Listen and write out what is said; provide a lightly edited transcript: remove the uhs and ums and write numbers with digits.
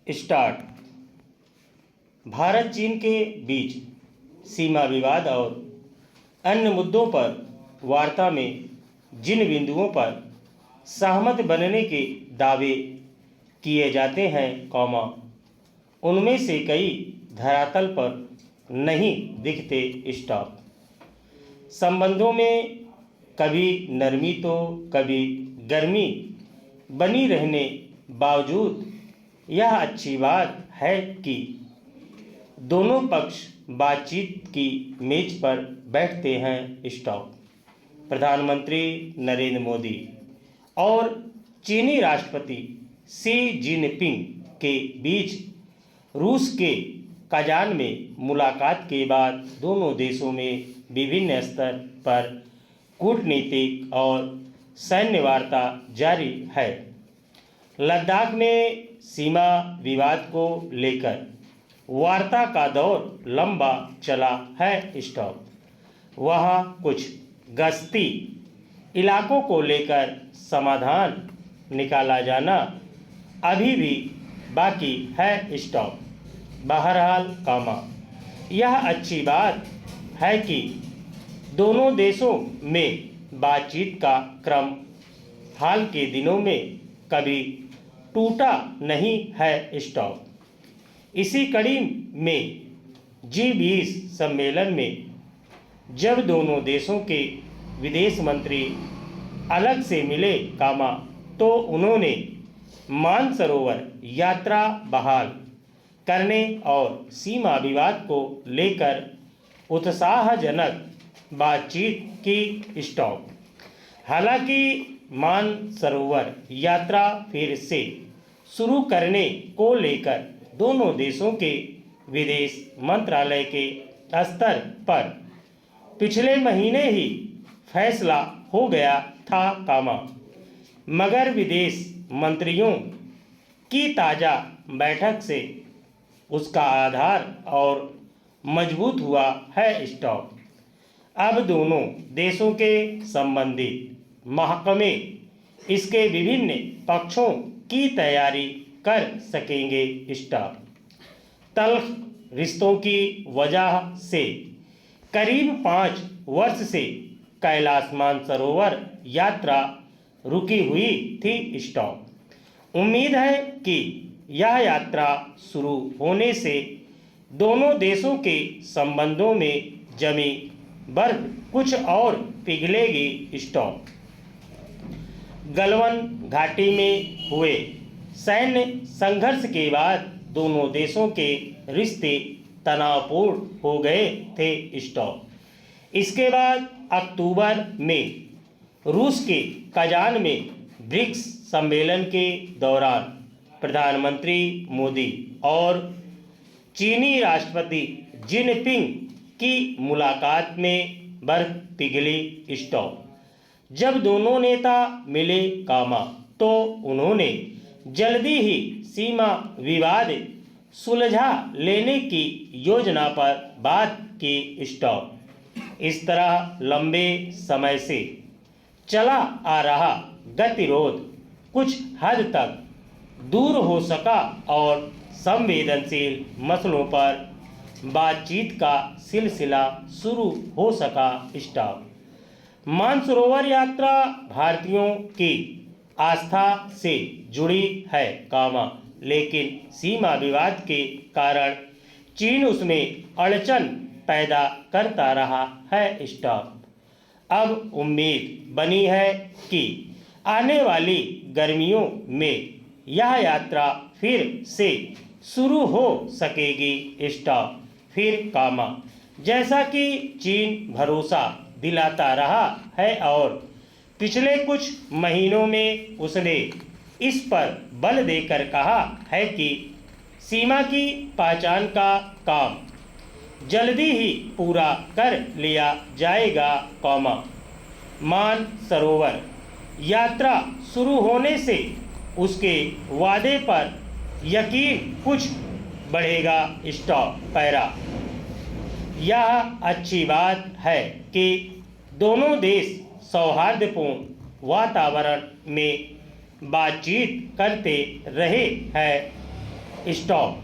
Start. Bharat चीन के बीच सीमा विवाद और अन्य मुद्दों पर वार्ता में जिन बिंदुओं पर सहमत बनने के दावे किए जाते हैं, उनमें से कई धरातल पर नहीं दिखते। स्टॉप। संबंधों में कभी नरमी तो कभी गर्मी बनी रहने बावजूद यह अच्छी बात है कि दोनों पक्ष बातचीत की मेज पर बैठते हैं। स्टॉप। प्रधानमंत्री नरेंद्र मोदी और चीनी राष्ट्रपति शी जिनपिंग के बीच रूस के काजान में मुलाकात के बाद दोनों देशों में विभिन्न स्तर पर कूटनीतिक और सैन्य वार्ता जारी है। लद्दाख में सीमा विवाद को लेकर वार्ता का दौर लंबा चला है। स्टॉप। वहाँ कुछ गश्ती इलाकों को लेकर समाधान निकाला जाना अभी भी बाकी है। स्टॉप। बहरहाल, यह अच्छी बात है कि दोनों देशों में बातचीत का क्रम हाल के दिनों में कभी टूटा नहीं है। स्टॉप। इसी कड़ी में G20 सम्मेलन में जब दोनों देशों के विदेश मंत्री अलग से मिले, तो उन्होंने मानसरोवर यात्रा बहाल करने और सीमा विवाद को लेकर उत्साहजनक बातचीत की। स्टॉप। हालांकि मानसरोवर यात्रा फिर से शुरू करने को लेकर दोनों देशों के विदेश मंत्रालय के स्तर पर पिछले महीने ही फैसला हो गया था, मगर विदेश मंत्रियों की ताज़ा बैठक से उसका आधार और मजबूत हुआ है। स्टॉप। अब दोनों देशों के संबंधित महकमे इसके विभिन्न पक्षों की तैयारी कर सकेंगे। स्टॉप। तल्ख रिश्तों की वजह से करीब 5 वर्ष से कैलाश मानसरोवर यात्रा रुकी हुई थी। स्टॉप। उम्मीद है कि यह यात्रा शुरू होने से दोनों देशों के संबंधों में जमी बर्फ कुछ और पिघलेगी। स्टॉप। गलवान घाटी में हुए सैन्य संघर्ष के बाद दोनों देशों के रिश्ते तनावपूर्ण हो गए थे। स्टॉप। इसके बाद अक्टूबर में रूस के काजान में ब्रिक्स सम्मेलन के दौरान प्रधानमंत्री मोदी और चीनी राष्ट्रपति जिनपिंग की मुलाकात में बर्फ पिघली। स्टॉप। जब दोनों नेता मिले, तो उन्होंने जल्दी ही सीमा विवाद सुलझा लेने की योजना पर बात की। स्टॉप। इस तरह लंबे समय से चला आ रहा गतिरोध कुछ हद तक दूर हो सका और संवेदनशील मसलों पर बातचीत का सिलसिला शुरू हो सका। स्टॉप। मानसरोवर यात्रा भारतीयों की आस्था से जुड़ी है, लेकिन सीमा विवाद के कारण चीन उसमें अड़चन पैदा करता रहा है। स्टॉप। अब उम्मीद बनी है कि आने वाली गर्मियों में यह यात्रा फिर से शुरू हो सकेगी। स्टॉप। फिर, जैसा कि चीन भरोसा दिलाता रहा है और पिछले कुछ महीनों में उसने इस पर बल देकर कहा है कि सीमा की पहचान का काम जल्दी ही पूरा कर लिया जाएगा, मानसरोवर यात्रा शुरू होने से उसके वादे पर यकीन कुछ बढ़ेगा। स्टॉप। पैरा। यह अच्छी बात है कि दोनों देश सौहार्दपूर्ण वातावरण में बातचीत करते रहे हैं। स्टॉप।